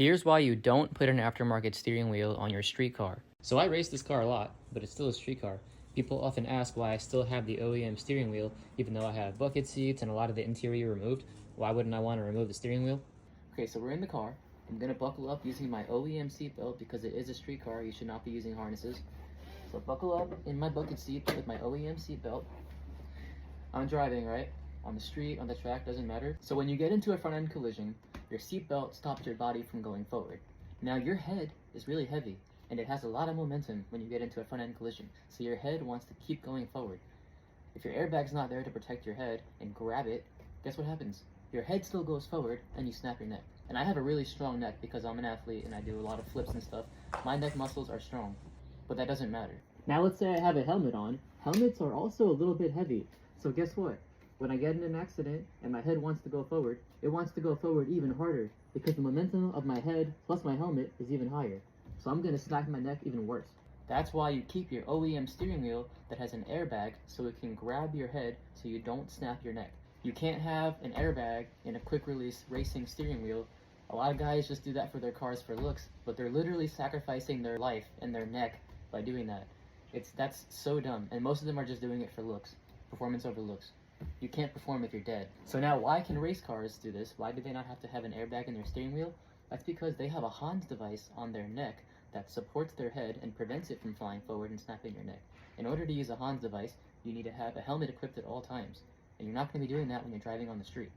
Here's why you don't put an aftermarket steering wheel on your street car. So I race this car a lot, but it's still a street car. People often ask why I still have the OEM steering wheel, even though I have bucket seats and a lot of the interior removed. Why wouldn't I want to remove the steering wheel? Okay, so we're in the car. I'm gonna buckle up using my OEM seatbelt because it is a street car. You should not be using harnesses. So buckle up in my bucket seat with my OEM seatbelt. I'm driving, right? On the street, on the track, doesn't matter. So when you get into a front end collision, your seatbelt stops your body from going forward. Now your head is really heavy and it has a lot of momentum when you get into a front end collision. So your head wants to keep going forward. If your airbag's not there to protect your head and grab it, guess what happens? Your head still goes forward and you snap your neck. And I have a really strong neck because I'm an athlete and I do a lot of flips and stuff. My neck muscles are strong, but that doesn't matter. Now let's say I have a helmet on. Helmets are also a little bit heavy. So guess what? When I get in an accident and my head wants to go forward, it wants to go forward even harder because the momentum of my head plus my helmet is even higher. So I'm gonna snap my neck even worse. That's why you keep your OEM steering wheel that has an airbag so it can grab your head so you don't snap your neck. You can't have an airbag in a quick release racing steering wheel. A lot of guys just do that for their cars for looks, but they're literally sacrificing their life and their neck by doing that. That's so dumb, and most of them are just doing it for looks. Performance over looks. You can't perform if you're dead. So now why can race cars do this? Why do they not have to have an airbag in their steering wheel? That's because they have a Hans device on their neck that supports their head and prevents it from flying forward and snapping your neck. In order to use a Hans device, you need to have a helmet equipped at all times. And you're not going to be doing that when you're driving on the street.